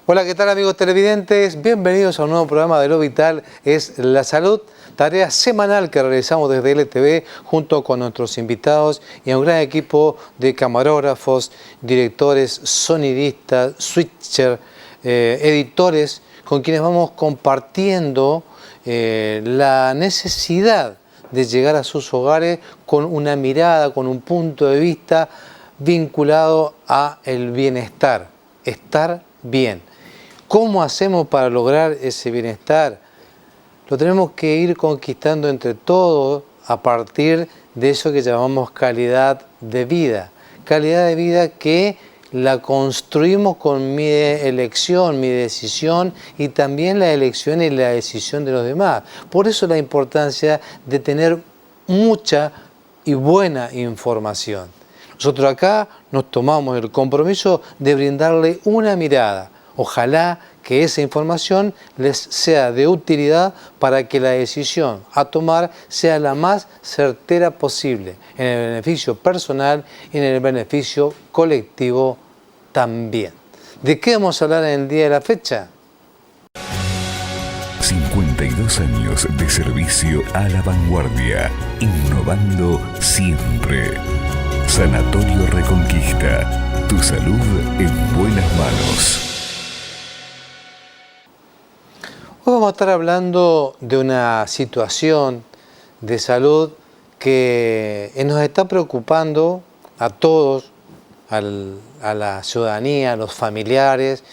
Hola, ¿qué tal amigos televidentes? Bienvenidos a un nuevo programa de Lo Vital es la Salud, tarea semanal que realizamos desde LTV junto con nuestros invitados y un gran equipo de camarógrafos, directores, sonidistas, switcher, editores, con quienes vamos compartiendo la necesidad de llegar a sus hogares con una mirada, con un punto de vista vinculado a el bienestar, estar bien. ¿Cómo hacemos para lograr ese bienestar? Lo tenemos que ir conquistando entre todos a partir de eso que llamamos calidad de vida. Calidad de vida que la construimos con mi elección, mi decisión y también la elección y la decisión de los demás. Por eso la importancia de tener mucha y buena información. Nosotros acá nos tomamos el compromiso de brindarle una mirada. Ojalá que esa información les sea de utilidad para que la decisión a tomar sea la más certera posible, en el beneficio personal y en el beneficio colectivo también. ¿De qué vamos a hablar en el día de la fecha? 52 años de servicio a la vanguardia, innovando siempre. Sanatorio Reconquista, tu salud en buenas manos. Hoy vamos a estar hablando de una situación de salud que nos está preocupando a todos, a la ciudadanía, a los familiares,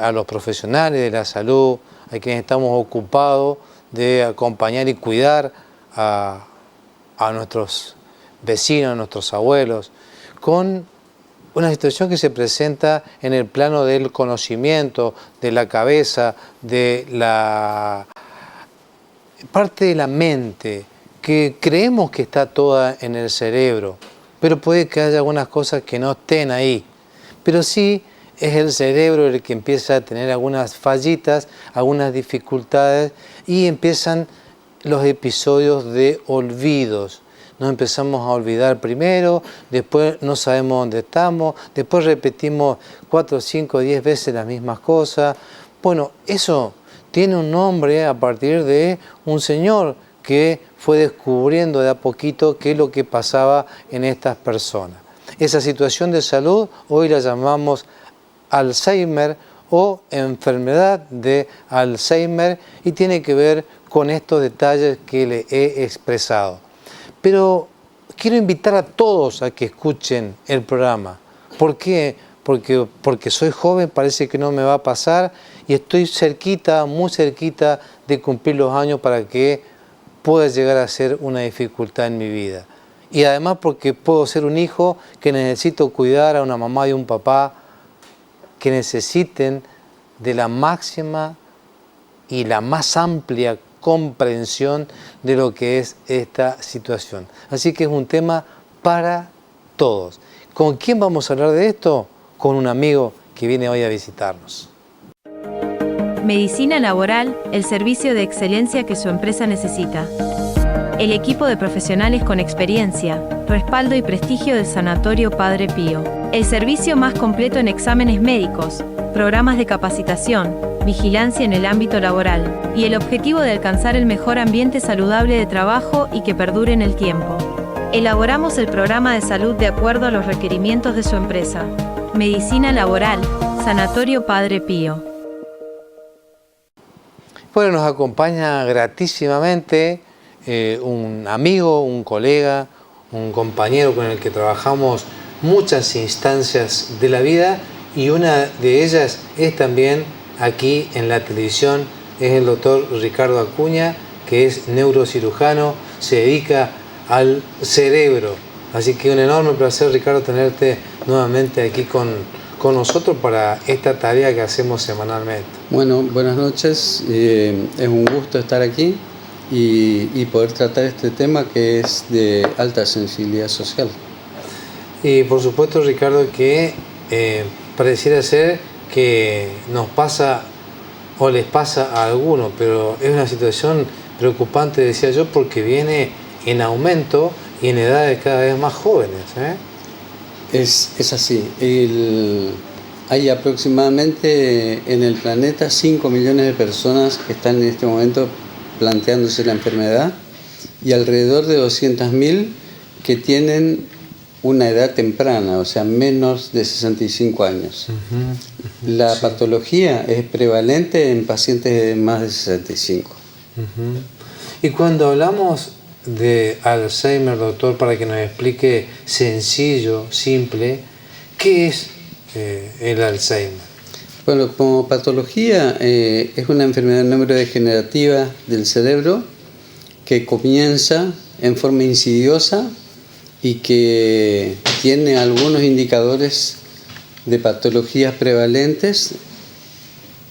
a los profesionales de la salud, a quienes estamos ocupados de acompañar y cuidar a nuestros vecinos, a nuestros abuelos, con una situación que se presenta en el plano del conocimiento, de la cabeza, de la parte de la mente, que creemos que está toda en el cerebro, pero puede que haya algunas cosas que no estén ahí. Pero sí es el cerebro el que empieza a tener algunas fallitas, algunas dificultades y empiezan los episodios de olvidos. Nos empezamos a olvidar primero, después no sabemos dónde estamos, después repetimos 4, 5, 10 veces las mismas cosas. Bueno, eso tiene un nombre a partir de un señor que fue descubriendo de a poquito qué es lo que pasaba en estas personas. Esa situación de salud hoy la llamamos Alzheimer o enfermedad de Alzheimer y tiene que ver con estos detalles que le he expresado. Pero quiero invitar a todos a que escuchen el programa. ¿Por qué? Porque soy joven, parece que no me va a pasar y estoy cerquita, muy cerquita de cumplir los años para que pueda llegar a ser una dificultad en mi vida. Y además porque puedo ser un hijo que necesito cuidar a una mamá y un papá que necesiten de la máxima y la más amplia comprensión de lo que es esta situación. Así que es un tema para todos. ¿Con quién vamos a hablar de esto? Con un amigo que viene hoy a visitarnos. Medicina Laboral, el servicio de excelencia que su empresa necesita. El equipo de profesionales con experiencia, respaldo y prestigio del Sanatorio Padre Pío. El servicio más completo en exámenes médicos, programas de capacitación, vigilancia en el ámbito laboral, y el objetivo de alcanzar el mejor ambiente saludable de trabajo y que perdure en el tiempo. Elaboramos el programa de salud de acuerdo a los requerimientos de su empresa. Medicina Laboral, Sanatorio Padre Pío. Bueno, nos acompaña gratísimamente un amigo, un colega, un compañero con el que trabajamos muchas instancias de la vida y una de ellas es también aquí en la televisión, es el doctor Ricardo Acuña, que es neurocirujano, se dedica al cerebro. Así que un enorme placer, Ricardo, tenerte nuevamente aquí con nosotros para esta tarea que hacemos semanalmente. Bueno, buenas noches, es un gusto estar aquí y poder tratar este tema que es de alta sensibilidad social. Y por supuesto, Ricardo, que pareciera ser que nos pasa o les pasa a algunos, pero es una situación preocupante, decía yo, porque viene en aumento y en edades cada vez más jóvenes. Es así. Hay aproximadamente en el planeta 5 millones de personas que están en este momento planteándose la enfermedad y alrededor de 200.000 que tienen una edad temprana, o sea, menos de 65 años. La patología es prevalente en pacientes de más de 65. Y cuando hablamos de Alzheimer, doctor, para que nos explique sencillo, simple, ¿qué es el Alzheimer? Bueno, como patología es una enfermedad neurodegenerativa del cerebro que comienza en forma insidiosa y que tiene algunos indicadores de patologías prevalentes,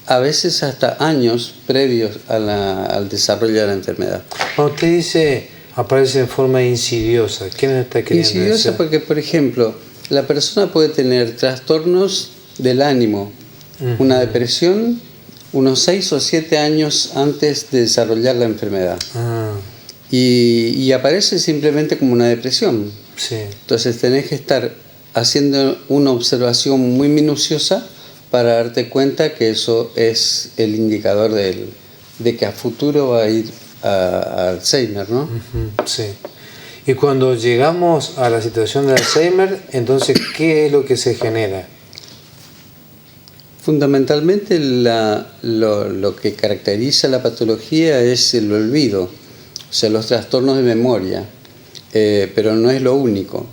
a veces hasta años previos al desarrollo de la enfermedad. Cuando usted dice aparece en forma insidiosa, ¿qué nos está queriendo decir? Insidiosa porque, por ejemplo, la persona puede tener trastornos del ánimo, una depresión, unos 6 o 7 años antes de desarrollar la enfermedad. Y aparece simplemente como una depresión. Sí. Entonces tenés que estar haciendo una observación muy minuciosa para darte cuenta que eso es el indicador de que a futuro va a ir a Alzheimer, ¿no? Sí. Y cuando llegamos a la situación de Alzheimer, entonces, ¿qué es lo que se genera? Fundamentalmente lo que caracteriza la patología es el olvido, o sea, los trastornos de memoria, pero no es lo único.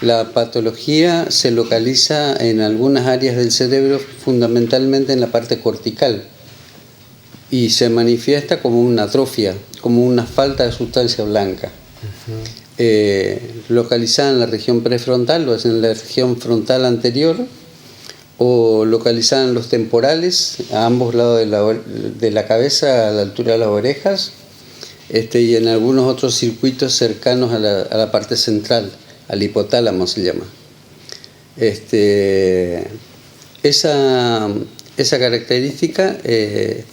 La patología se localiza en algunas áreas del cerebro, fundamentalmente en la parte cortical, y se manifiesta como una atrofia, como una falta de sustancia blanca. Localizada en la región prefrontal o en la región frontal anterior, o localizada en los temporales, a ambos lados de la cabeza, a la altura de las orejas, y en algunos otros circuitos cercanos a la parte central, al hipotálamo se llama. Esa característica es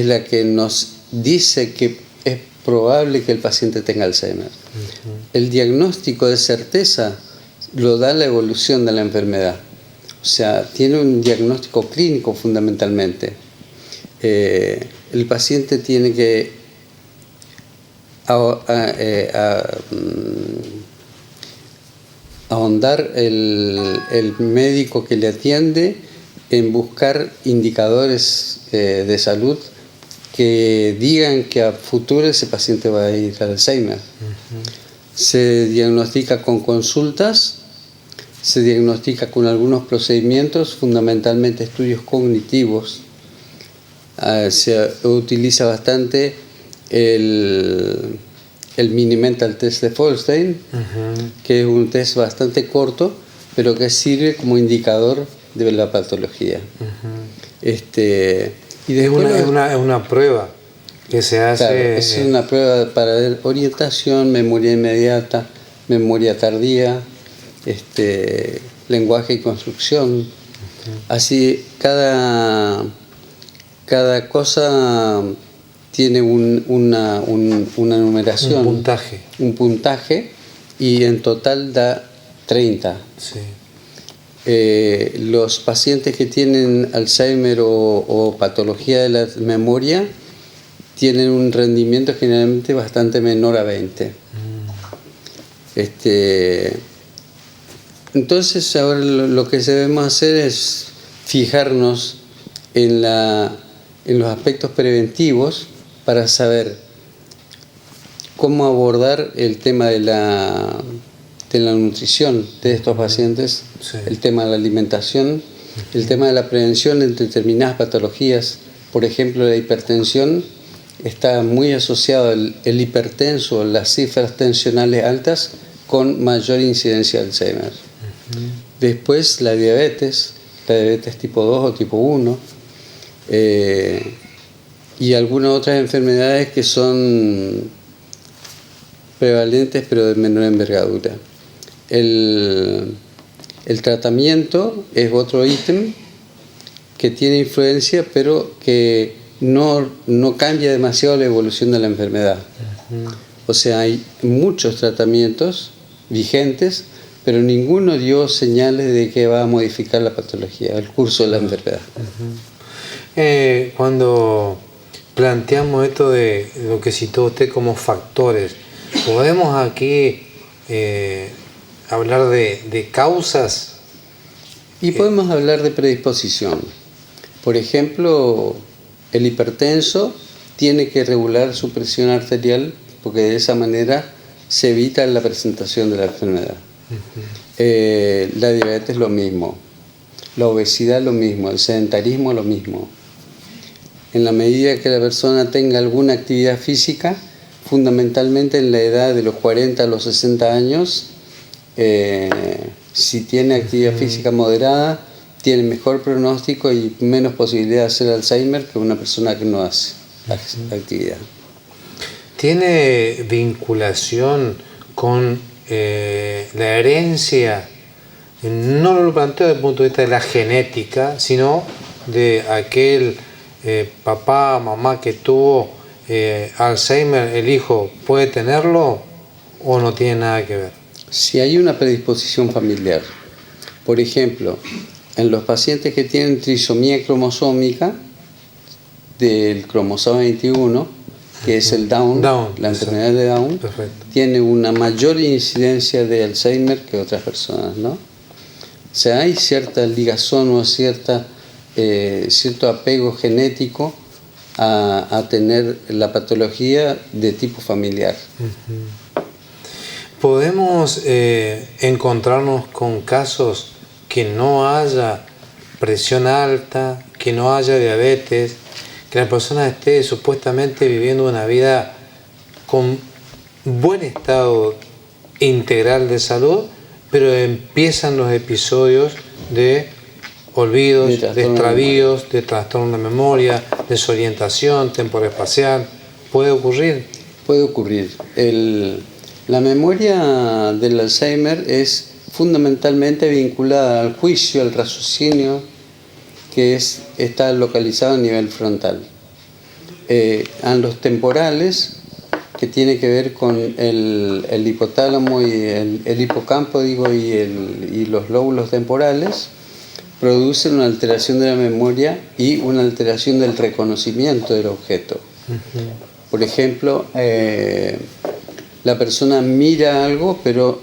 la que nos dice que es probable que el paciente tenga Alzheimer. El diagnóstico de certeza lo da la evolución de la enfermedad. O sea, tiene un diagnóstico clínico fundamentalmente. El paciente tiene que ahondar el médico que le atiende en buscar indicadores de salud que digan que a futuro ese paciente va a ir al Alzheimer. Se diagnostica con consultas, se diagnostica con algunos procedimientos, fundamentalmente estudios cognitivos. Se utiliza bastante el Mini-Mental Test de Folstein, que es un test bastante corto, pero que sirve como indicador de la patología. Y después es una prueba que se hace. Claro, es una prueba para ver orientación, memoria inmediata, memoria tardía, lenguaje y construcción. Así, cada cosa tiene una numeración. Un puntaje, y en total da 30. Sí. Los pacientes que tienen Alzheimer o patología de la memoria tienen un rendimiento generalmente bastante menor a 20. Entonces ahora lo que debemos hacer es fijarnos en los aspectos preventivos para saber cómo abordar el tema de la nutrición de estos pacientes, el tema de la alimentación, el tema de la prevención de determinadas patologías. Por ejemplo, la hipertensión está muy asociado el hipertenso, las cifras tensionales altas, con mayor incidencia de Alzheimer. Después la diabetes tipo 2 o tipo 1, y algunas otras enfermedades que son prevalentes pero de menor envergadura. El tratamiento es otro ítem que tiene influencia, pero que no cambia demasiado la evolución de la enfermedad. O sea, hay muchos tratamientos vigentes, pero ninguno dio señales de que va a modificar la patología, el curso de la enfermedad. Cuando planteamos esto de lo que citó usted como factores, ¿podemos aquí hablar de causas? Y podemos hablar de predisposición. Por ejemplo, el hipertenso tiene que regular su presión arterial porque de esa manera se evita la presentación de la enfermedad. La diabetes lo mismo, la obesidad lo mismo, el sedentarismo lo mismo. En la medida que la persona tenga alguna actividad física, fundamentalmente en la edad de los 40 a los 60 años, si tiene actividad física moderada, tiene mejor pronóstico y menos posibilidad de hacer Alzheimer que una persona que no hace actividad. ¿Tiene vinculación con la herencia? No lo planteo desde el punto de vista de la genética, sino de aquel papá, mamá que tuvo Alzheimer, ¿el hijo puede tenerlo o no tiene nada que ver? Si hay una predisposición familiar, por ejemplo, en los pacientes que tienen trisomía cromosómica del cromosoma 21, que es el Down, la enfermedad de Down, perfecto, tiene una mayor incidencia de Alzheimer que otras personas, ¿no? O sea, hay cierta ligazón o cierto apego genético a tener la patología de tipo familiar. ¿Podemos encontrarnos con casos que no haya presión alta, que no haya diabetes, que la persona esté supuestamente viviendo una vida con buen estado integral de salud, pero empiezan los episodios de olvidos, de extravíos, de trastorno de memoria, desorientación temporoespacial? ¿Puede ocurrir? Puede ocurrir. La memoria del Alzheimer es fundamentalmente vinculada al juicio, al raciocinio, que está localizado a nivel frontal. A los temporales, que tiene que ver con el hipotálamo y el hipocampo, y los lóbulos temporales, producen una alteración de la memoria y una alteración del reconocimiento del objeto. Por ejemplo, la persona mira algo, pero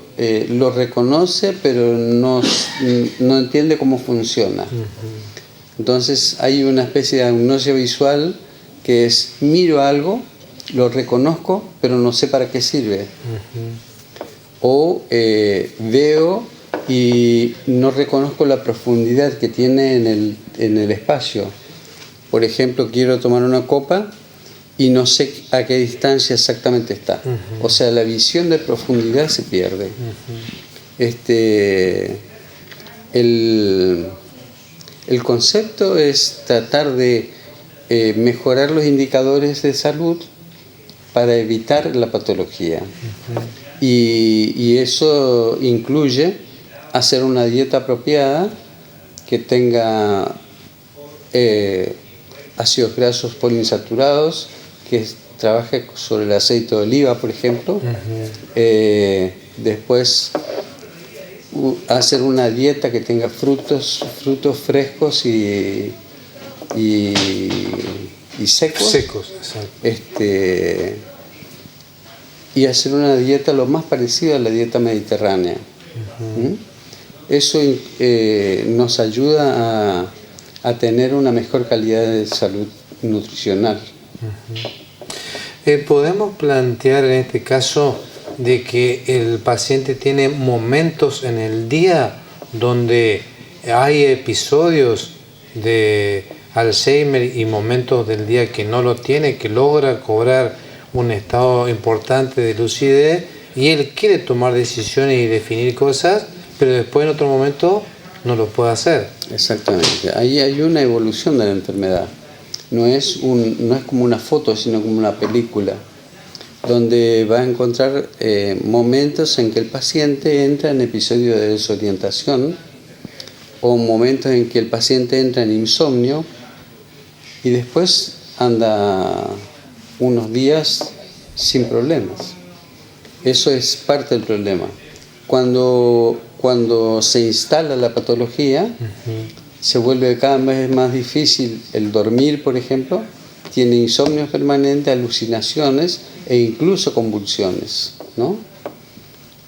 lo reconoce, pero no entiende cómo funciona. Entonces hay una especie de agnosia visual que es: miro algo, lo reconozco, pero no sé para qué sirve. O veo y no reconozco la profundidad que tiene en el espacio. Por ejemplo, quiero tomar una copa y no sé a qué distancia exactamente está. O sea, la visión de profundidad se pierde. El concepto es tratar de mejorar los indicadores de salud para evitar la patología. Y eso incluye hacer una dieta apropiada que tenga ácidos grasos poliinsaturados, que trabaje sobre el aceite de oliva, por ejemplo. Después hacer una dieta que tenga frutos frescos y secos. Exacto. Y hacer una dieta lo más parecida a la dieta mediterránea. Eso nos ayuda a tener una mejor calidad de salud nutricional. Podemos plantear en este caso de que el paciente tiene momentos en el día donde hay episodios de Alzheimer y momentos del día que no lo tiene, que logra cobrar un estado importante de lucidez y él quiere tomar decisiones y definir cosas, pero después en otro momento no lo puede hacer. Exactamente. Ahí hay una evolución de la enfermedad. No es como una foto, sino como una película, donde va a encontrar momentos en que el paciente entra en episodios de desorientación o momentos en que el paciente entra en insomnio y después anda unos días sin problemas. Eso es parte del problema. Cuando cuando se instala la patología, se vuelve cada vez más difícil el dormir, por ejemplo, tiene insomnio permanente, alucinaciones e incluso convulsiones, ¿no?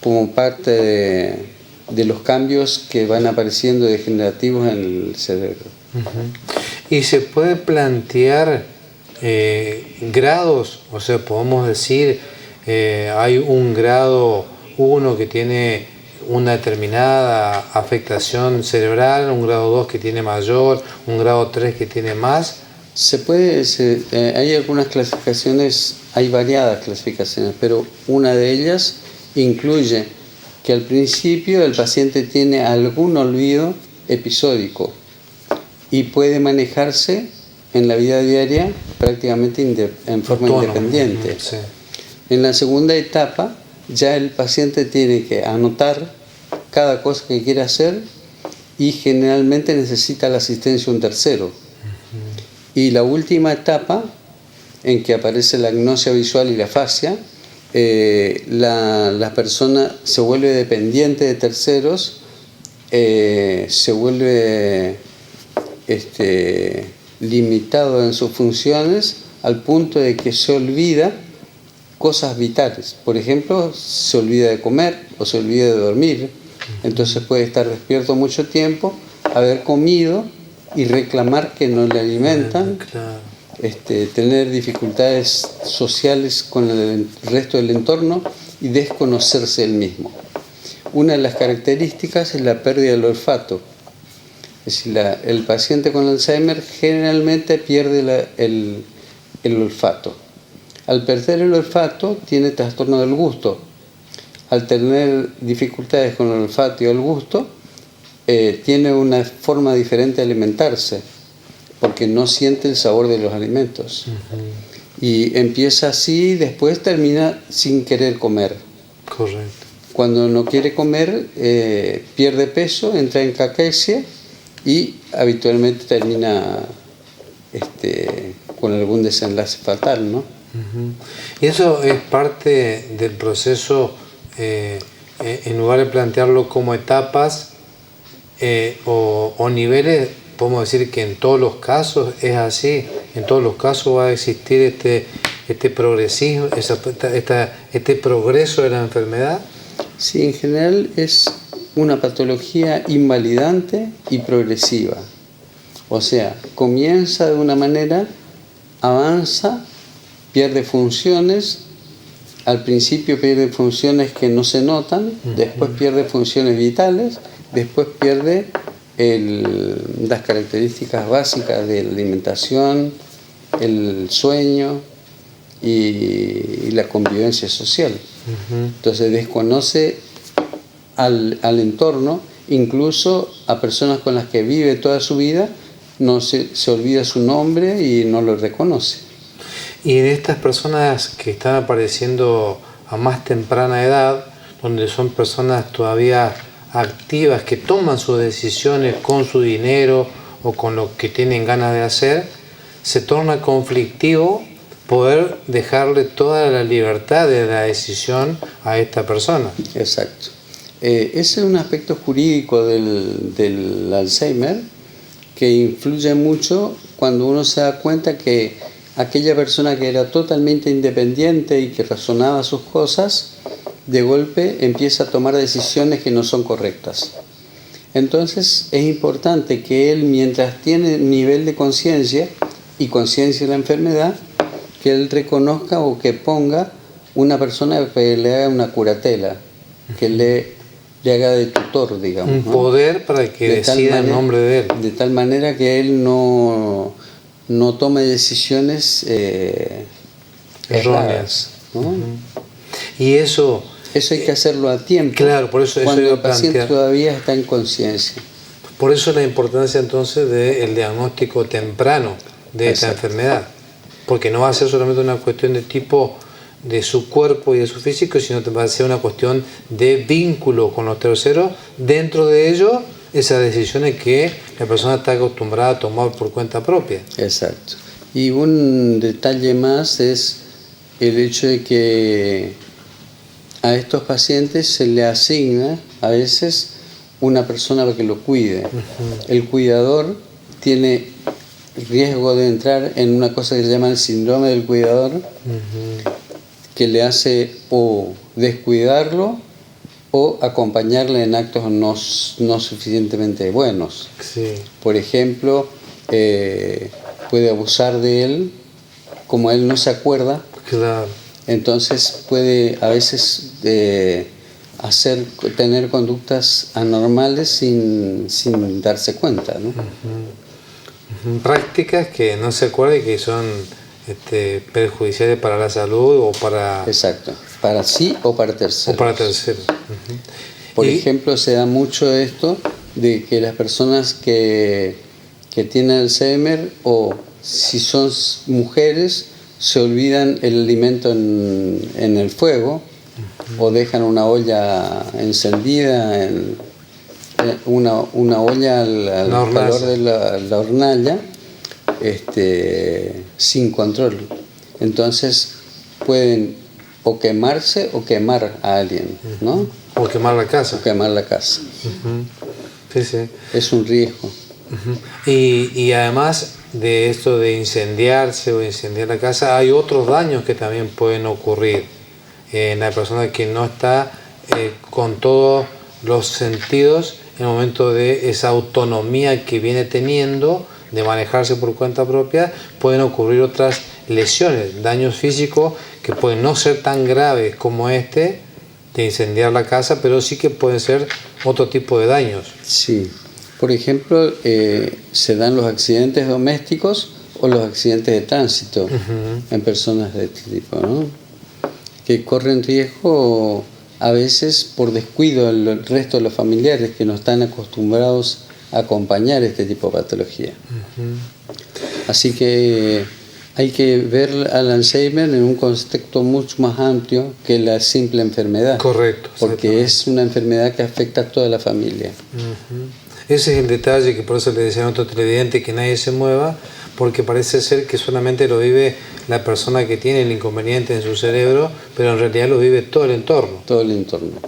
Como parte de los cambios que van apareciendo degenerativos en el cerebro. Y se puede plantear grados, o sea, podemos decir, hay un grado 1 que tiene una determinada afectación cerebral, un grado 2 que tiene mayor, un grado 3 que tiene más. Hay algunas clasificaciones, hay variadas clasificaciones, pero una de ellas incluye que al principio el paciente tiene algún olvido episódico y puede manejarse en la vida diaria prácticamente en forma independiente. Sí. En la segunda etapa ya el paciente tiene que anotar cada cosa que quiere hacer y generalmente necesita la asistencia de un tercero. Y la última etapa, en que aparece la agnosia visual y la afasia, la persona se vuelve dependiente de terceros, se vuelve limitado en sus funciones al punto de que se olvida cosas vitales. Por ejemplo, se olvida de comer o se olvida de dormir. Entonces puede estar despierto mucho tiempo, haber comido y reclamar que no le alimentan, Claro. Tener dificultades sociales con el resto del entorno y desconocerse él mismo. Una de las características es la pérdida del olfato. Es decir, el paciente con Alzheimer generalmente pierde el olfato. Al perder el olfato tiene trastorno del gusto. Al tener dificultades con el olfato y el gusto, tiene una forma diferente de alimentarse, porque no siente el sabor de los alimentos. Y empieza así, después termina sin querer comer. Correcto. Cuando no quiere comer, pierde peso, entra en caquexia y habitualmente termina con algún desenlace fatal, ¿no? Y eso es parte del proceso, en lugar de plantearlo como etapas o niveles, podemos decir que en todos los casos es así, en todos los casos va a existir este progresismo, este progreso de la enfermedad. Sí, en general es una patología invalidante y progresiva. O sea, comienza de una manera, avanza, pierde funciones, al principio pierde funciones que no se notan, después pierde funciones vitales, después pierde las características básicas de la alimentación, el sueño y la convivencia social. Entonces desconoce al entorno, incluso a personas con las que vive toda su vida, se olvida su nombre y no lo reconoce. Y de estas personas que están apareciendo a más temprana edad, donde son personas todavía activas, que toman sus decisiones con su dinero o con lo que tienen ganas de hacer, se torna conflictivo poder dejarle toda la libertad de la decisión a esta persona. Exacto. Ese es un aspecto jurídico del Alzheimer que influye mucho cuando uno se da cuenta que aquella persona que era totalmente independiente y que razonaba sus cosas, de golpe empieza a tomar decisiones que no son correctas. Entonces es importante que él, mientras tiene nivel de conciencia y conciencia de la enfermedad, que él reconozca o que ponga una persona que le haga una curatela, que le haga de tutor, digamos. Un poder para que decida en nombre de él. De tal manera que él no tome decisiones erróneas, ¿no? Y eso hay que hacerlo a tiempo. Claro, por eso cuando eso el paciente todavía está en conciencia. Por eso la importancia entonces del diagnóstico temprano de esta enfermedad, porque no va a ser solamente una cuestión de tipo de su cuerpo y de su físico, sino que va a ser una cuestión de vínculo con los terceros, dentro de ello esas decisiones que la persona está acostumbrada a tomar por cuenta propia. Exacto. Y un detalle más es el hecho de que a estos pacientes se le asigna a veces una persona que lo cuide. El cuidador tiene riesgo de entrar en una cosa que se llama el síndrome del cuidador, que le hace o descuidarlo o acompañarle en actos no suficientemente buenos. Sí. Por ejemplo, puede abusar de él, como él no se acuerda, Claro. entonces puede a veces tener conductas anormales sin darse cuenta, ¿no? Prácticas que no se acuerdan y que son perjudiciales para la salud o para... Exacto, para sí o para terceros. O para terceros. Por ejemplo, se da mucho esto de que las personas que tienen Alzheimer, o si son mujeres, se olvidan el alimento en el fuego, o dejan una olla encendida, una olla al calor de la hornalla, sin control. Entonces pueden o quemarse o quemar a alguien, ¿no? O quemar la casa. O quemar la casa. Sí, sí. Es un riesgo. Y además de esto de incendiarse o incendiar la casa, hay otros daños que también pueden ocurrir en la persona que no está con todos los sentidos en el momento de esa autonomía que viene teniendo de manejarse por cuenta propia. Pueden ocurrir otras lesiones, daños físicos que pueden no ser tan graves como de incendiar la casa, pero sí que pueden ser otro tipo de daños. Sí. Por ejemplo, se dan los accidentes domésticos o los accidentes de tránsito en personas de este tipo, ¿no? Que corren riesgo a veces por descuido del resto de los familiares que no están acostumbrados a acompañar este tipo de patología. Así que hay que ver al Alzheimer en un contexto mucho más amplio que la simple enfermedad. Correcto. Porque es una enfermedad que afecta a toda la familia. Ese es el detalle, que por eso le decían a otro televidente que nadie se mueva, porque parece ser que solamente lo vive la persona que tiene el inconveniente en su cerebro, pero en realidad lo vive todo el entorno. Todo el entorno.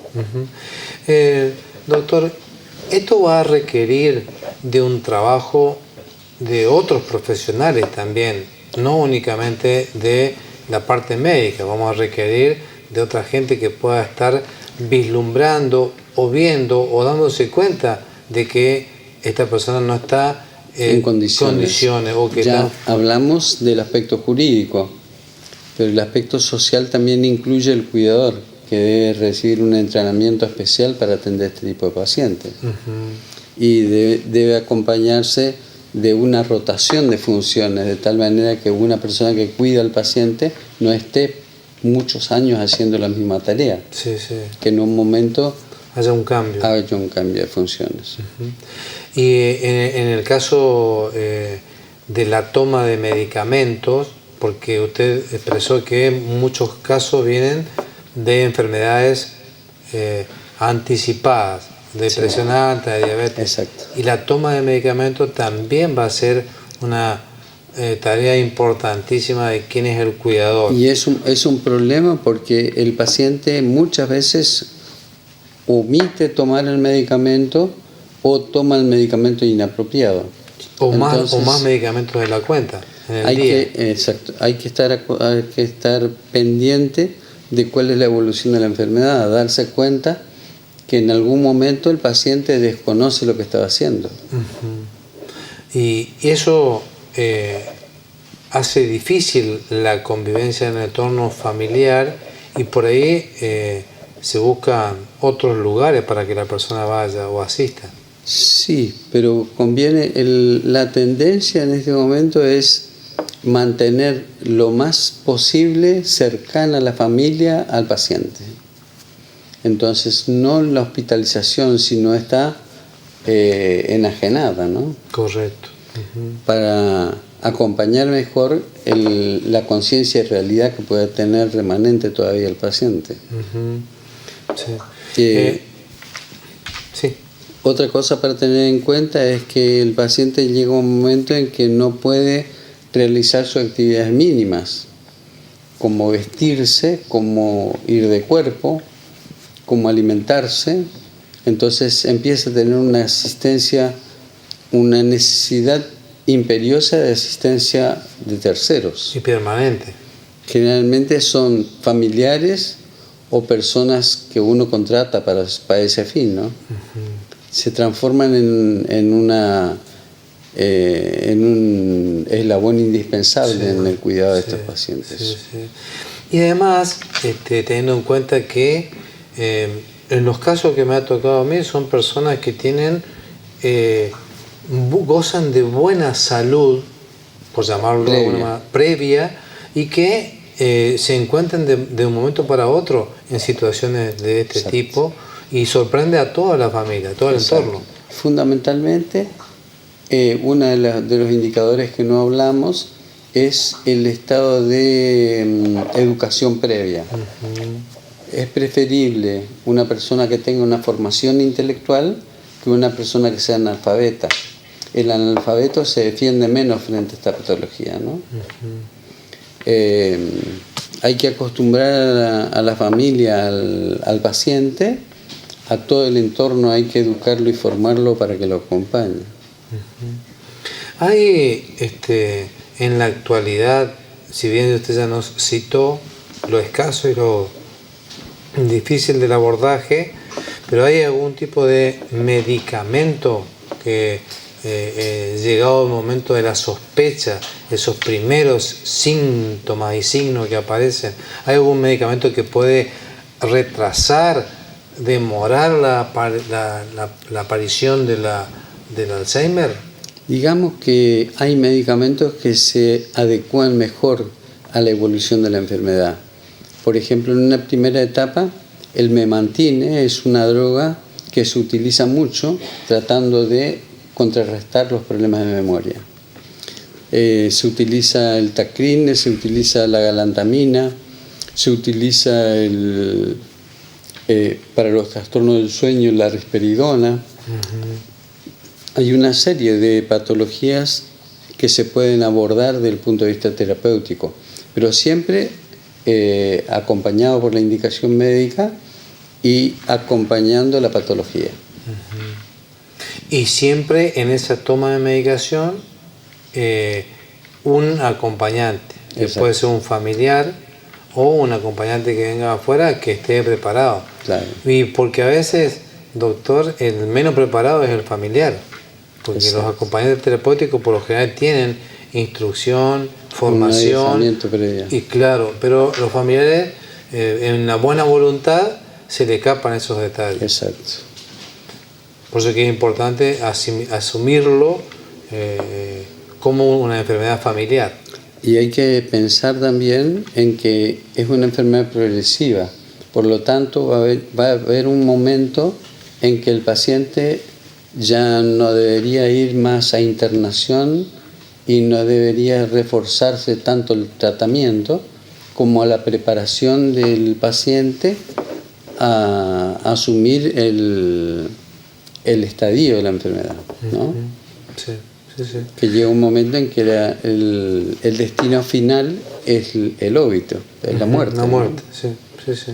Doctor, esto va a requerir de un trabajo de otros profesionales también, no únicamente de la parte médica. Vamos a requerir de otra gente que pueda estar vislumbrando o viendo o dándose cuenta de que esta persona no está en condiciones o que ya no. Hablamos del aspecto jurídico, pero el aspecto social también incluye el cuidador, que debe recibir un entrenamiento especial para atender este tipo de pacientes. Y debe acompañarse de una rotación de funciones, de tal manera que una persona que cuida al paciente no esté muchos años haciendo la misma tarea, que en un momento haya un cambio de funciones. Y en el caso de la toma de medicamentos, porque usted expresó que muchos casos vienen de enfermedades anticipadas, de presión alta, de diabetes. Exacto. Y la toma de medicamentos también va a ser una tarea importantísima de quién es el cuidador. Y es un problema porque el paciente muchas veces omite tomar el medicamento o toma el medicamento inapropiado. Entonces, más medicamentos de la cuenta en el día. Exacto. Hay que estar pendiente de cuál es la evolución de la enfermedad, darse cuenta que en algún momento el paciente desconoce lo que estaba haciendo. Y eso hace difícil la convivencia en el entorno familiar, y por ahí se buscan otros lugares para que la persona vaya o asista. Sí, pero conviene, la tendencia en este momento es mantener lo más posible cercana a la familia al paciente. Entonces, no la hospitalización, sino está enajenada, ¿no? Correcto. Para acompañar mejor la conciencia y realidad que puede tener remanente todavía el paciente. Sí. Otra cosa para tener en cuenta es que el paciente llega a un momento en que no puede realizar sus actividades mínimas, como vestirse, como ir de cuerpo, como alimentarse, Entonces empieza a tener una necesidad imperiosa de asistencia de terceros. Y permanente. Generalmente son familiares o personas que uno contrata para ese fin, ¿no? Se transforman en un eslabón indispensable en el cuidado de estos pacientes. Sí. Y además, teniendo en cuenta que en los casos que me ha tocado a mí son personas que tienen, gozan de buena salud, por llamarlo de alguna manera, previa, y que se encuentran de un momento para otro en situaciones de este tipo, y sorprende a toda la familia, a todo el entorno. Fundamentalmente, uno de los indicadores que no hablamos es el estado de educación previa. Es preferible una persona que tenga una formación intelectual que una persona que sea analfabeta. El analfabeto se defiende menos frente a esta patología, ¿no? Hay que acostumbrar a la familia, al paciente, a todo el entorno, hay que educarlo y formarlo para que lo acompañe. Hay en la actualidad, si bien usted ya nos citó lo escaso y lo difícil del abordaje, pero hay algún tipo de medicamento que llegado el momento de la sospecha, esos primeros síntomas y signos que aparecen, ¿hay algún medicamento que puede retrasar, demorar la aparición del Alzheimer? Digamos que hay medicamentos que se adecúan mejor a la evolución de la enfermedad. Por ejemplo, en una primera etapa, el memantine es una droga que se utiliza mucho tratando de contrarrestar los problemas de memoria. Se utiliza el tacrine, se utiliza la galantamina, se utiliza para los trastornos del sueño la risperidona. Hay una serie de patologías que se pueden abordar desde el punto de vista terapéutico, pero siempre acompañado por la indicación médica y acompañando la patología. Y siempre en esa toma de medicación un acompañante, que puede ser un familiar o un acompañante que venga afuera que esté preparado. Claro. Y porque a veces, doctor, el menos preparado es el familiar, porque los acompañantes terapéuticos por lo general tienen instrucción, formación, y claro, pero los familiares en la buena voluntad se le escapan esos detalles. Exacto. Por eso que es importante asumirlo como una enfermedad familiar. Y hay que pensar también en que es una enfermedad progresiva, por lo tanto va a haber un momento en que el paciente ya no debería ir más a internación y no debería reforzarse tanto el tratamiento como a la preparación del paciente a asumir el estadio de la enfermedad, ¿no? Sí. Que llega un momento en que el destino final es el óbito, es la muerte. La muerte, ¿no? Sí.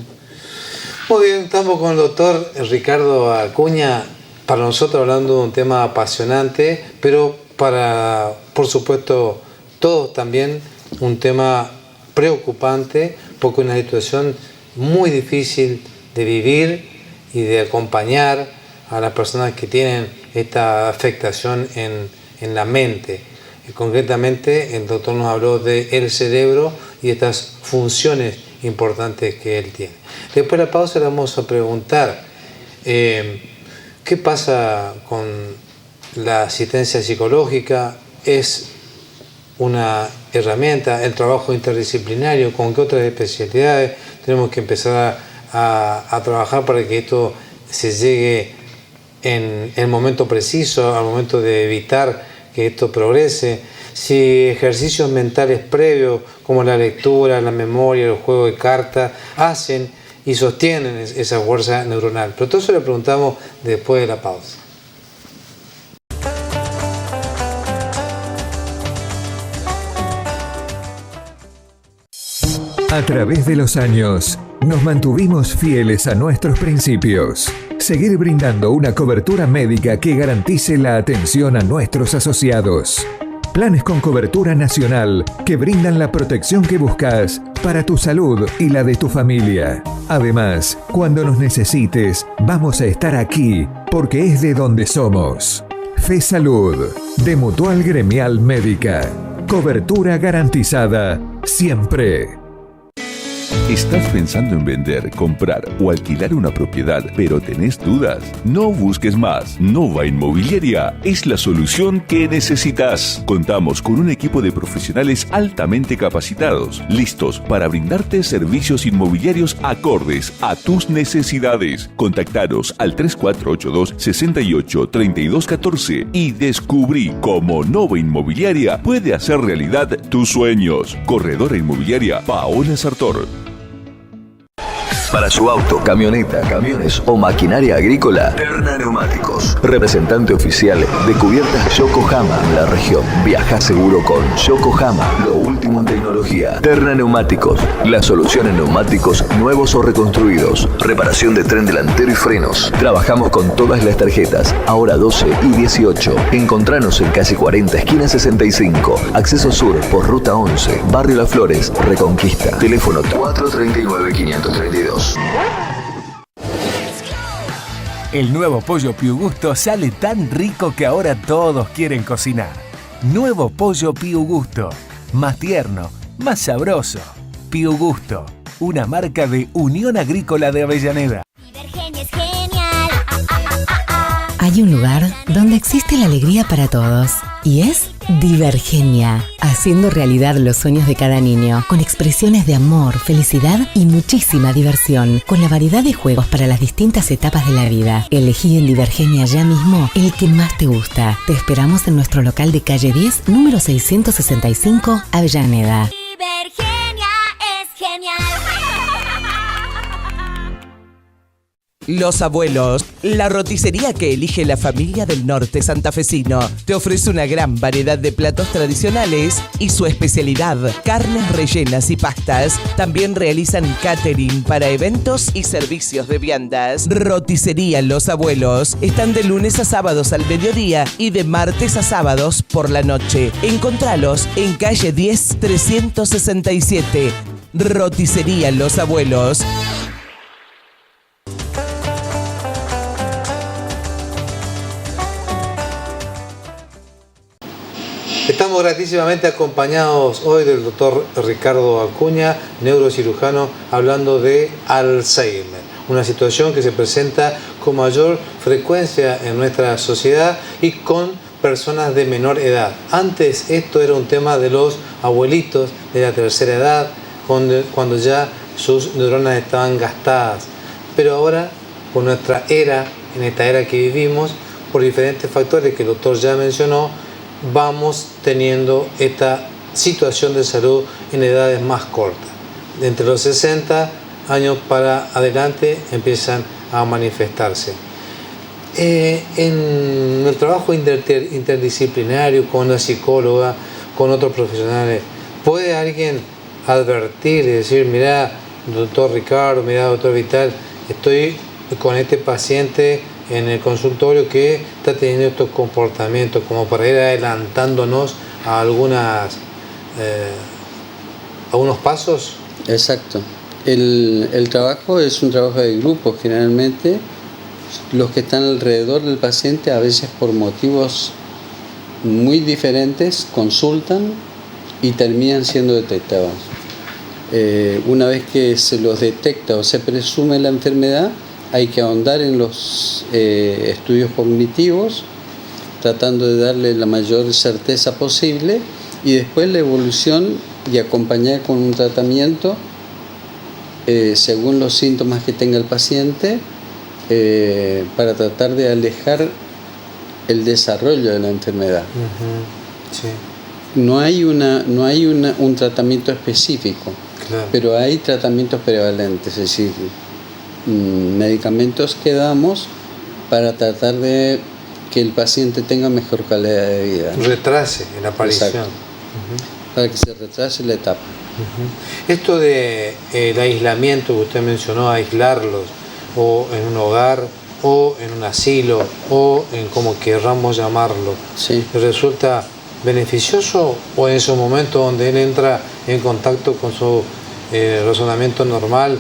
Muy bien, estamos con el doctor Ricardo Acuña, para nosotros hablando de un tema apasionante, pero para, por supuesto, todos también un tema preocupante, porque es una situación muy difícil de vivir y de acompañar a las personas que tienen esta afectación en la mente. Y concretamente, el doctor nos habló del cerebro y estas funciones importantes que él tiene. Después de la pausa le vamos a preguntar ¿qué pasa con la asistencia psicológica? ¿Es una herramienta? ¿El trabajo interdisciplinario? ¿Con qué otras especialidades tenemos que empezar a trabajar para que esto se llegue en el momento preciso, al momento de evitar que esto progrese? Si ejercicios mentales previos como la lectura, la memoria, el juego de cartas hacen y sostienen esa fuerza neuronal. Pero todo eso le preguntamos después de la pausa. A través de los años, nos mantuvimos fieles a nuestros principios, seguir brindando una cobertura médica que garantice la atención a nuestros asociados. Planes con cobertura nacional que brindan la protección que buscas para tu salud y la de tu familia. Además, cuando nos necesites, vamos a estar aquí porque es de donde somos. FESalud, de Mutual Gremial Médica. Cobertura garantizada, siempre. ¿Estás pensando en vender, comprar o alquilar una propiedad, pero tenés dudas? No busques más. Nova Inmobiliaria es la solución que necesitas. Contamos con un equipo de profesionales altamente capacitados, listos para brindarte servicios inmobiliarios acordes a tus necesidades. Contactaros al 3482 68 32 14 y descubrí cómo Nova Inmobiliaria puede hacer realidad tus sueños. Corredora Inmobiliaria Paola Sartor. Para su auto, camioneta, camiones o maquinaria agrícola, Terna Neumáticos. Representante oficial de cubiertas Yokohama en la región. Viaja seguro con Yokohama. Lo último en tecnología. Terna Neumáticos. La solución en neumáticos nuevos o reconstruidos. Reparación de tren delantero y frenos. Trabajamos con todas las tarjetas. Ahora 12 y 18. Encontranos en calle 40, esquina 65. Acceso sur por ruta 11. Barrio Las Flores, Reconquista. Teléfono 439-532. El nuevo pollo Piu Gusto sale tan rico que ahora todos quieren cocinar. Nuevo pollo Piu Gusto. Más tierno, más sabroso. Piu Gusto, una marca de Unión Agrícola de Avellaneda. Divergenia es genial. Hay un lugar donde existe la alegría para todos y es Divergenia, haciendo realidad los sueños de cada niño, con expresiones de amor, felicidad y muchísima diversión, con la variedad de juegos para las distintas etapas de la vida. Elegí en Divergenia ya mismo el que más te gusta. Te esperamos en nuestro local de calle 10, número 665, Avellaneda. Divergenia es genial. Los Abuelos, la roticería que elige la familia del norte santafesino, te ofrece una gran variedad de platos tradicionales y su especialidad, carnes rellenas y pastas. También realizan catering para eventos y servicios de viandas. Roticería Los Abuelos están de lunes a sábados al mediodía y de martes a sábados por la noche. Encontralos en calle 10 367. Roticería Los Abuelos. Estamos gratísimamente acompañados hoy del doctor Ricardo Acuña, neurocirujano, hablando de Alzheimer, una situación que se presenta con mayor frecuencia en nuestra sociedad y con personas de menor edad. Antes esto era un tema de los abuelitos de la tercera edad, cuando ya sus neuronas estaban gastadas. Pero ahora, con nuestra era, en esta era que vivimos, por diferentes factores que el doctor ya mencionó, vamos teniendo esta situación de salud en edades más cortas. Entre los 60 años para adelante empiezan a manifestarse. En el trabajo interdisciplinario con la psicóloga, con otros profesionales, ¿puede alguien advertir y decir, mira, doctor Ricardo, mira, doctor Vital, estoy con este paciente en el consultorio que está teniendo estos comportamientos, como para ir adelantándonos a algunos pasos? Exacto. El trabajo es un trabajo de grupo, generalmente los que están alrededor del paciente, a veces por motivos muy diferentes, consultan y terminan siendo detectados. Una vez que se los detecta o se presume la enfermedad, hay que ahondar en los estudios cognitivos, tratando de darle la mayor certeza posible, y después la evolución y acompañar con un tratamiento según los síntomas que tenga el paciente, para tratar de alejar el desarrollo de la enfermedad. Sí. No hay un tratamiento específico, claro, pero hay tratamientos prevalentes, es decir, medicamentos que damos para tratar de que el paciente tenga mejor calidad de vida. Retrase la aparición. Para que se retrase la etapa. Esto de el aislamiento que usted mencionó, aislarlos, o en un hogar, o en un asilo o en como querramos llamarlo, Sí. ¿resulta beneficioso o en esos momentos donde él entra en contacto con su razonamiento normal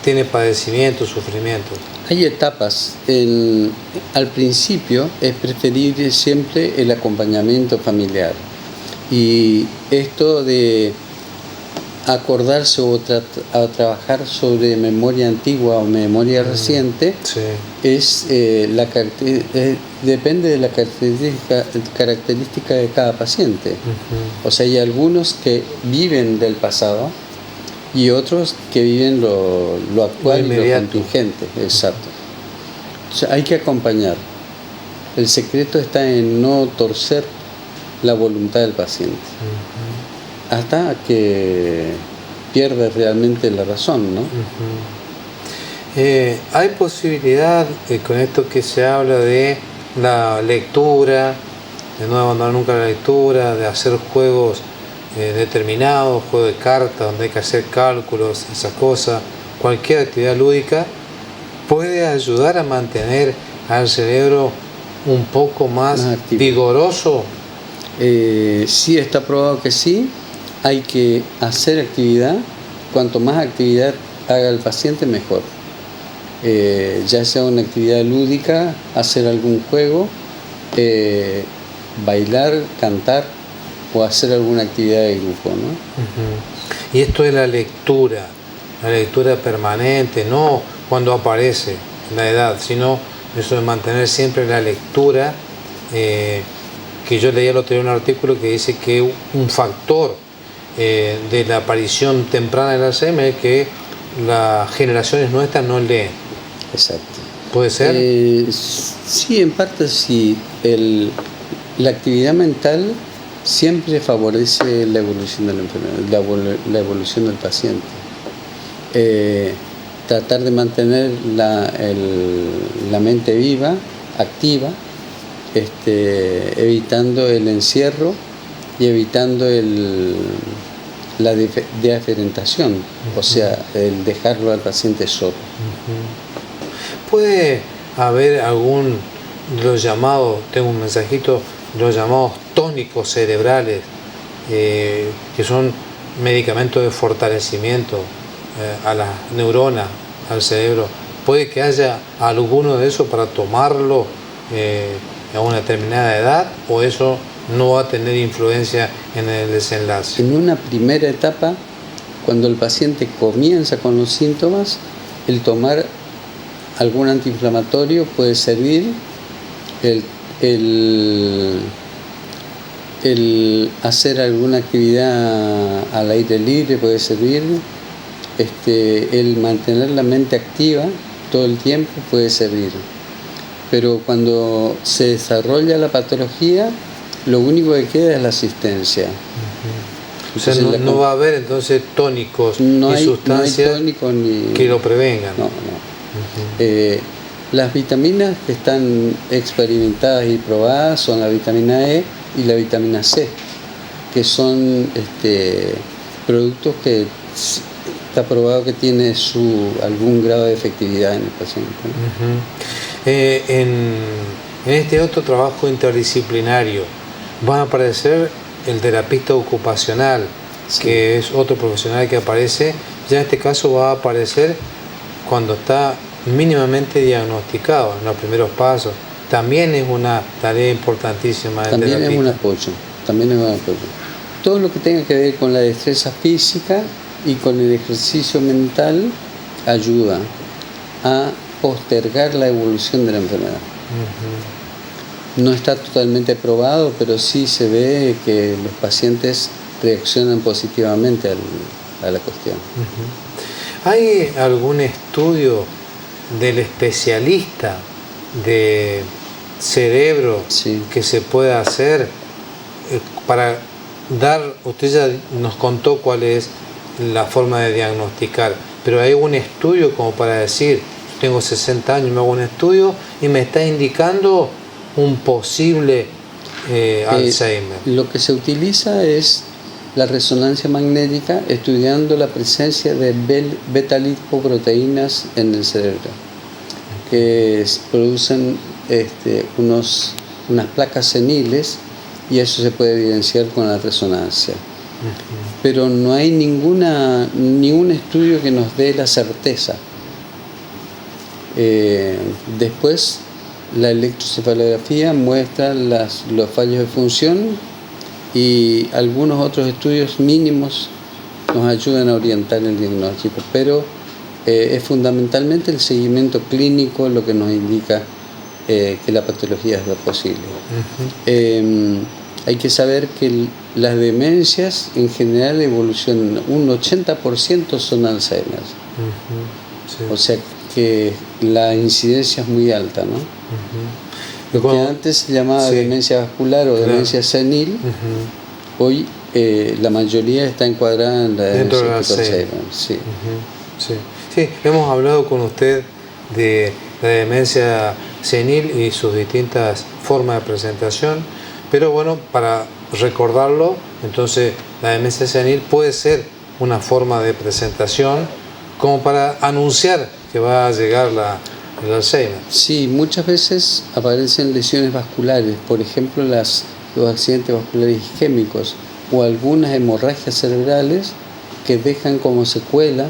tiene padecimiento, sufrimiento? Hay etapas. Al principio es preferible siempre el acompañamiento familiar. Y esto de acordarse o trabajar sobre memoria antigua o memoria reciente Sí. es depende de la característica de cada paciente. O sea, hay algunos que viven del pasado y otros que viven lo actual y lo contingente. Exacto. O sea, hay que acompañar. El secreto está en no torcer la voluntad del paciente hasta que pierde realmente la razón, ¿no? Hay posibilidad, con esto que se habla de la lectura, de no abandonar nunca la lectura, de hacer juegos determinados, juegos de cartas donde hay que hacer cálculos, esas cosas, cualquier actividad lúdica puede ayudar a mantener al cerebro un poco más vigoroso. Sí, está probado que sí. Hay que hacer actividad. Cuanto más actividad haga el paciente, mejor. Ya sea una actividad lúdica, hacer algún juego, bailar, cantar o hacer alguna actividad de grupo, ¿no? Y esto de la lectura permanente, no cuando aparece la edad, sino eso de mantener siempre la lectura, que yo leía el otro día un artículo que dice que un factor de la aparición temprana del Alzheimer es que las generaciones nuestras no leen. Exacto. ¿Puede ser? Sí, en parte sí. La actividad mental siempre favorece la evolución de la enfermedad, la evolución del paciente. Tratar de mantener la mente viva, activa, evitando el encierro y evitando la diferenciación, o sea, el dejarlo al paciente solo. ¿Puede haber algún de los llamados, tengo un mensajito, los llamados tónicos cerebrales, que son medicamentos de fortalecimiento a las neuronas, al cerebro? ¿Puede que haya alguno de esos para tomarlo a una determinada edad, o eso no va a tener influencia en el desenlace? En una primera etapa, cuando el paciente comienza con los síntomas, el tomar algún antiinflamatorio puede servir, el hacer alguna actividad al aire libre puede servir, el mantener la mente activa todo el tiempo puede servir. Pero cuando se desarrolla la patología, lo único que queda es la asistencia. O sea, no va a haber entonces tónicos ni sustancias que lo prevengan. No. Las vitaminas que están experimentadas y probadas son la vitamina E y la vitamina C, que son productos que está probado que tiene algún grado de efectividad en el paciente. En este otro trabajo interdisciplinario van a aparecer el terapista ocupacional, sí, que es otro profesional que aparece. Ya en este caso va a aparecer cuando está mínimamente diagnosticado, en los primeros pasos. También es una tarea importantísima. También es un apoyo. Todo lo que tenga que ver con la destreza física y con el ejercicio mental ayuda a postergar la evolución de la enfermedad. No está totalmente probado, pero sí se ve que los pacientes reaccionan positivamente a la cuestión. ¿Hay algún estudio del especialista de cerebro que se pueda hacer para dar, usted ya nos contó cuál es la forma de diagnosticar, pero hay un estudio como para decir, tengo 60 años, me hago un estudio y me está indicando un posible Alzheimer? Lo que se utiliza es la resonancia magnética estudiando la presencia de beta-lipoproteínas en el cerebro. que producen unas placas seniles, y eso se puede evidenciar con la resonancia. Pero no hay ningún estudio que nos dé la certeza. Después, la electroencefalografía muestra los fallos de función, y algunos otros estudios mínimos nos ayudan a orientar el diagnóstico, pero es fundamentalmente el seguimiento clínico lo que nos indica que la patología es posible. Hay que saber que las demencias en general evolucionan, un 80% son Alzheimer. Sí. O sea que la incidencia es muy alta, ¿no? Lo que antes se llamaba demencia vascular o demencia senil, hoy la mayoría está encuadrada en la demencia de Alzheimer. Sí. Sí, hemos hablado con usted de la demencia senil y sus distintas formas de presentación, pero bueno, para recordarlo, entonces la demencia senil puede ser una forma de presentación como para anunciar que va a llegar el Alzheimer. Sí, muchas veces aparecen lesiones vasculares, por ejemplo los accidentes vasculares isquémicos o algunas hemorragias cerebrales que dejan como secuela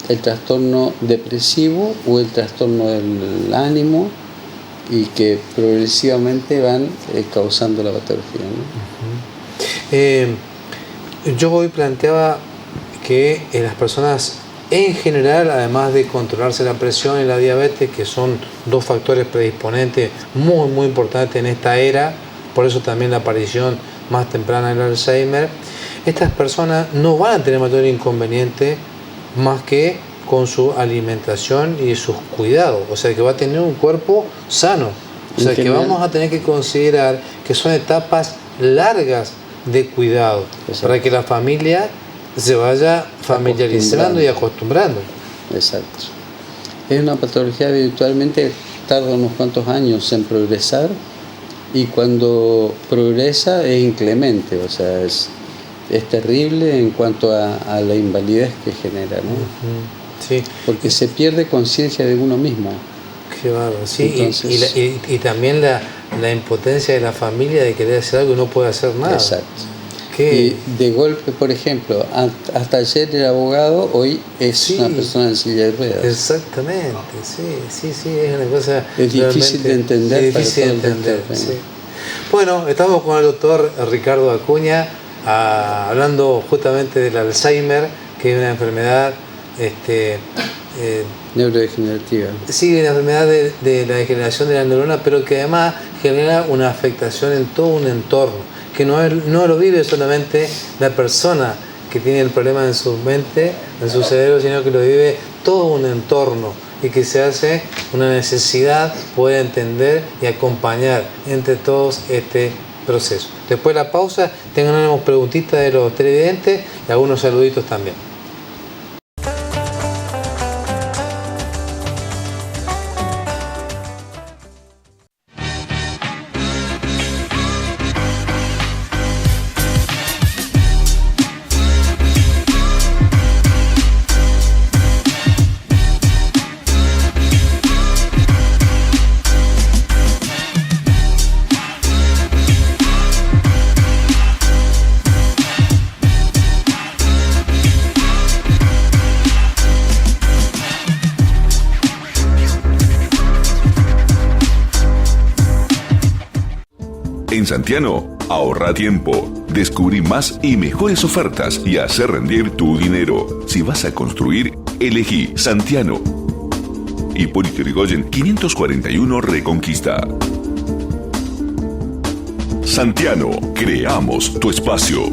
el trastorno depresivo o el trastorno del ánimo, y que progresivamente van causando la patología, ¿no? Yo hoy planteaba que las personas en general, además de controlarse la presión y la diabetes, que son dos factores predisponentes muy, muy importantes en esta era, por eso también la aparición más temprana del Alzheimer, estas personas no van a tener mayor inconveniente más que con su alimentación y sus cuidados, o sea que va a tener un cuerpo sano, o sea que vamos a tener que considerar que son etapas largas de cuidado. Exacto. Para que la familia se vaya familiarizando y acostumbrando. Exacto. Es una patología que habitualmente tarda unos cuantos años en progresar, y cuando progresa es inclemente, o sea, es terrible en cuanto a la invalidez que genera, ¿no? Sí. Porque se pierde conciencia de uno mismo. Qué bárbaro, sí. Entonces, y también la impotencia de la familia de querer hacer algo y no puede hacer nada. Exacto. Y de golpe, por ejemplo, hasta ayer era abogado, hoy es una persona en silla de ruedas. Exactamente, sí, es una cosa. Es difícil de entender. Es difícil de entender, sí. Bueno, estamos con el doctor Ricardo Acuña, hablando justamente del Alzheimer, que es una enfermedad neurodegenerativa. Sí, una enfermedad de la degeneración de la neurona, pero que además genera una afectación en todo un entorno, que no lo vive solamente la persona que tiene el problema en su mente, en su cerebro, sino que lo vive todo un entorno, y que se hace una necesidad poder entender y acompañar entre todos este proceso. Después de la pausa, tenemos preguntitas de los televidentes y algunos saluditos también. En Santiano, ahorra tiempo, descubrí más y mejores ofertas y hacer rendir tu dinero. Si vas a construir, elegí Santiano. Hipólito Yrigoyen 541 Reconquista. Santiano, creamos tu espacio.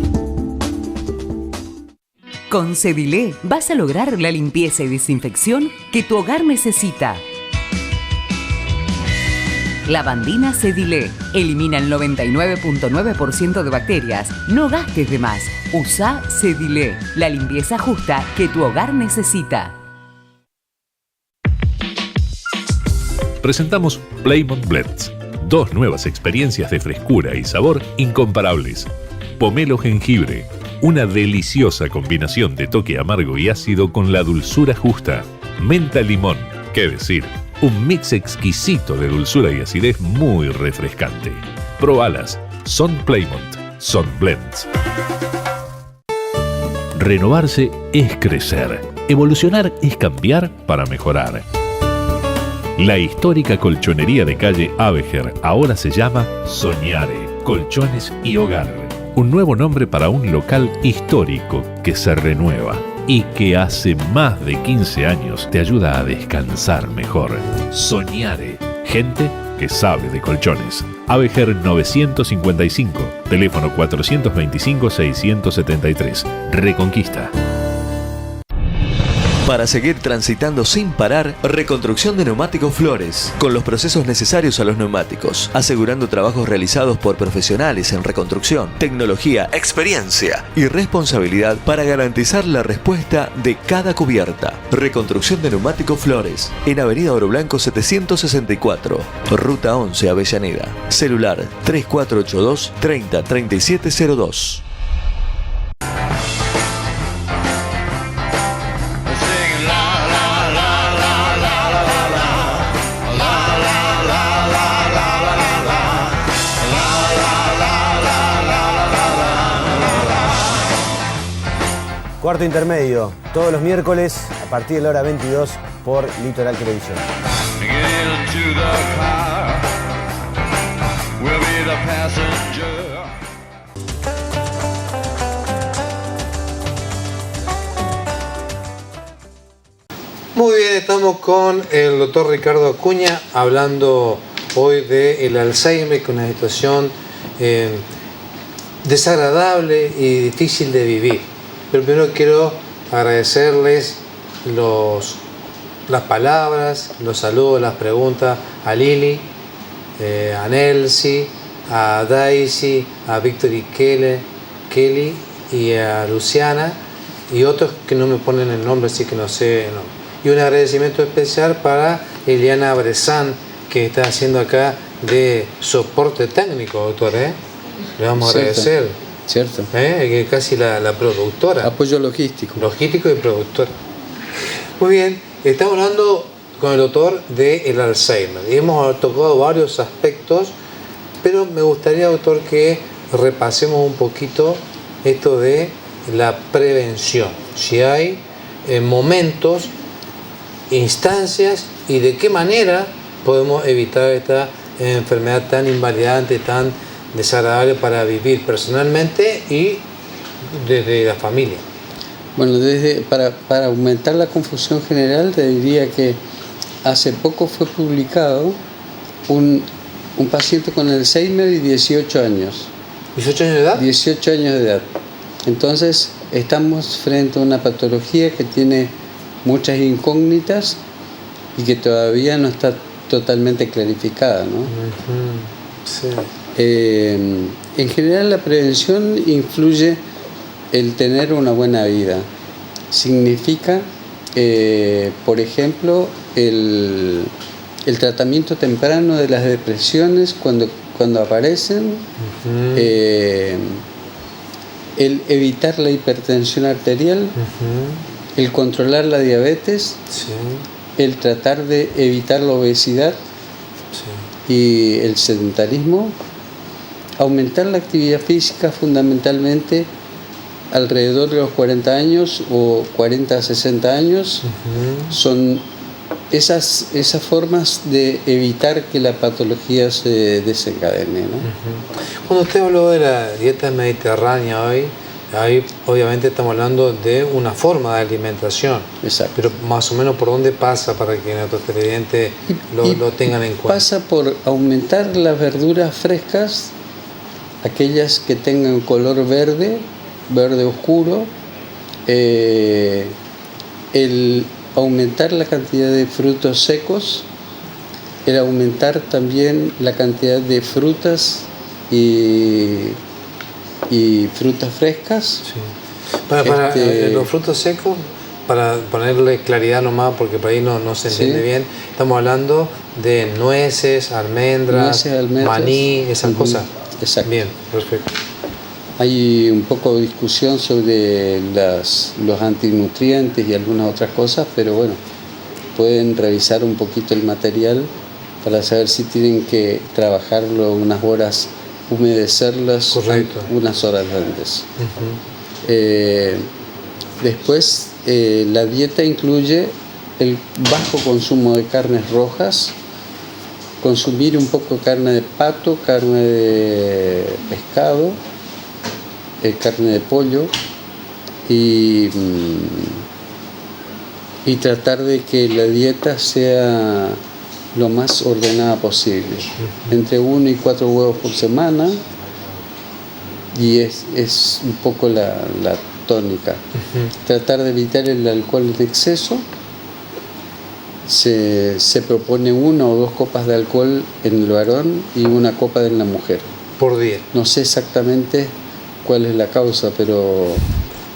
Con Cedilé vas a lograr la limpieza y desinfección que tu hogar necesita. Lavandina Cedilé elimina el 99.9% de bacterias. No gastes de más. Usa Cedilé, la limpieza justa que tu hogar necesita. Presentamos Playmont Blends, dos nuevas experiencias de frescura y sabor incomparables. Pomelo jengibre, una deliciosa combinación de toque amargo y ácido con la dulzura justa. Menta limón, qué decir. Un mix exquisito de dulzura y acidez muy refrescante. Probalas. Son Playmont. Son Blends. Renovarse es crecer. Evolucionar es cambiar para mejorar. La histórica colchonería de calle Abeger ahora se llama Soñare, Colchones y Hogar. Un nuevo nombre para un local histórico que se renueva y que hace más de 15 años te ayuda a descansar mejor. Soñare, gente que sabe de colchones. Abeger 955, teléfono 425-673. Reconquista. Para seguir transitando sin parar, reconstrucción de neumáticos Flores, con los procesos necesarios a los neumáticos, asegurando trabajos realizados por profesionales en reconstrucción, tecnología, experiencia y responsabilidad para garantizar la respuesta de cada cubierta. Reconstrucción de neumáticos Flores, en Avenida Oro Blanco 764, Ruta 11 Avellaneda. Celular 3482 30 3702. Cuarto intermedio, todos los miércoles a partir de la hora 22 por Litoral Televisión. Muy bien, estamos con el doctor Ricardo Acuña hablando hoy del Alzheimer, que es una situación desagradable y difícil de vivir. Pero primero quiero agradecerles las palabras, los saludos, las preguntas a Lili, a Nelsi, a Daisy, a Víctor y Kelly y a Luciana y otros que no me ponen el nombre, así que no sé el nombre. Y un agradecimiento especial para Eliana Bressan, que está haciendo acá de soporte técnico, doctor. Le vamos a agradecer. Cierto. Que casi la productora. Apoyo logístico. Logístico y productora. Muy bien, estamos hablando con el doctor del Alzheimer y hemos tocado varios aspectos, pero me gustaría, doctor, que repasemos un poquito esto de la prevención. Si hay momentos, instancias y de qué manera podemos evitar esta enfermedad tan invalidante, tan desagradable para vivir personalmente y desde la familia. Bueno, para aumentar la confusión general, te diría que hace poco fue publicado un paciente con Alzheimer y 18 años. ¿18 años de edad? 18 años de edad. Entonces, estamos frente a una patología que tiene muchas incógnitas y que todavía no está totalmente clarificada, ¿no? Sí. En general, la prevención influye el tener una buena vida. Significa, por ejemplo, el tratamiento temprano de las depresiones cuando aparecen, el evitar la hipertensión arterial, el controlar la diabetes, el tratar de evitar la obesidad y el sedentarismo, aumentar la actividad física fundamentalmente alrededor de los 40 años o 40 a 60 años, son esas formas de evitar que la patología se desencadene, ¿no? Cuando usted habló de la dieta mediterránea hoy, ahí obviamente estamos hablando de una forma de alimentación. Exacto. Pero más o menos por dónde pasa para que nuestros televidentes lo tengan en cuenta. Pasa por aumentar las verduras frescas, aquellas que tengan color verde oscuro, el aumentar la cantidad de frutos secos, el aumentar también la cantidad de frutas y frutas frescas. Sí. Para los frutos secos, para ponerle claridad nomás, porque por ahí no se entiende bien, estamos hablando de nueces, almendras, maní, esas cosas. Exacto. Bien, perfecto. Hay un poco de discusión sobre los antinutrientes y algunas otras cosas, pero bueno, pueden revisar un poquito el material para saber si tienen que trabajarlo unas horas, humedecerlas unas horas antes. Después, la dieta incluye el bajo consumo de carnes rojas, consumir un poco de carne de pato, carne de pescado, carne de pollo y tratar de que la dieta sea lo más ordenada posible, entre 1 y 4 huevos por semana, y es un poco la tónica. Tratar de evitar el alcohol en exceso. Se propone 1 o 2 copas de alcohol en el varón y 1 copa en la mujer. Por día. No sé exactamente cuál es la causa, pero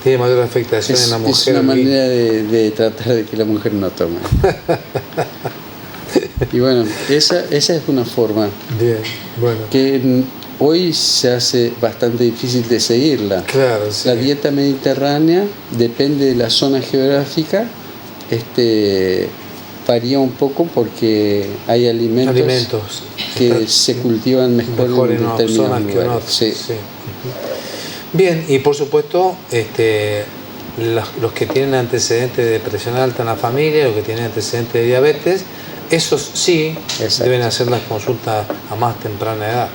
tiene mayor afectación en la mujer. Es una manera de tratar de que la mujer no tome. Y bueno, esa es una forma. Bien, bueno. Que hoy se hace bastante difícil de seguirla. Claro, sí. La dieta mediterránea depende de la zona geográfica, varía un poco porque hay alimentos que se cultivan mejor en determinadas zonas que en otras. Sí. Sí. Bien, y por supuesto, los que tienen antecedentes de presión alta en la familia, los que tienen antecedentes de diabetes, esos sí deben hacer las consultas a más temprana edad.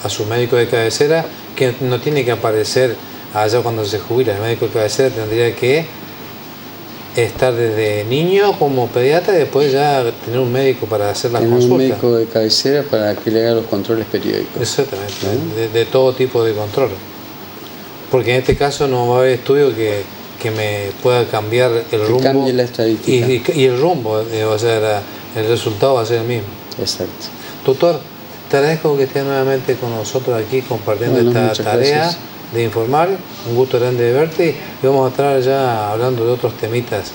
A su médico de cabecera, que no tiene que aparecer allá cuando se jubila. El médico de cabecera tendría que estar desde niño como pediatra y después ya tener un médico para hacer las consultas. Un médico de cabecera para que le haga los controles periódicos. Exactamente, de todo tipo de controles. Porque en este caso no va a haber estudio que me pueda cambiar el rumbo. Cambie la estadística. Y el rumbo, o sea, el resultado va a ser el mismo. Exacto. Doctor, te agradezco que estés nuevamente con nosotros aquí compartiendo esta tarea de informar. Un gusto grande de verte y vamos a estar ya hablando de otros temitas.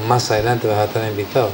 Más adelante vas a estar invitado.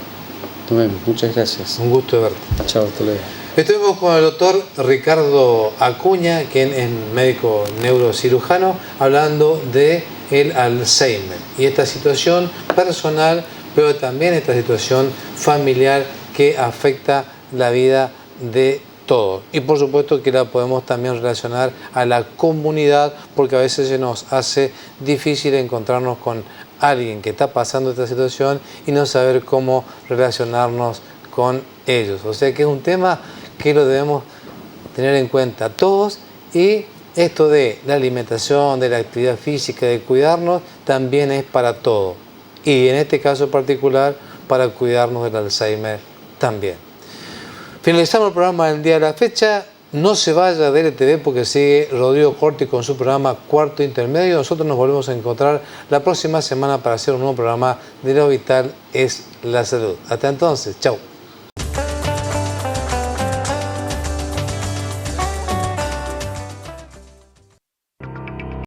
Muchas gracias. Un gusto de verte. Chao, hasta luego. Estuvimos con el doctor Ricardo Acuña, quien es médico neurocirujano, hablando de el Alzheimer y esta situación personal, pero también esta situación familiar que afecta la vida de todos. Y por supuesto que la podemos también relacionar a la comunidad, porque a veces se nos hace difícil encontrarnos con alguien que está pasando esta situación y no saber cómo relacionarnos con ellos. O sea que es un tema que lo debemos tener en cuenta todos, y esto de la alimentación, de la actividad física, de cuidarnos, también es para todo. Y en este caso particular, para cuidarnos del Alzheimer también. Finalizamos el programa del día de la fecha. No se vaya de LTV porque sigue Rodrigo Corti con su programa Cuarto Intermedio. Nosotros nos volvemos a encontrar la próxima semana para hacer un nuevo programa de Lo Vital es la Salud. Hasta entonces, chau.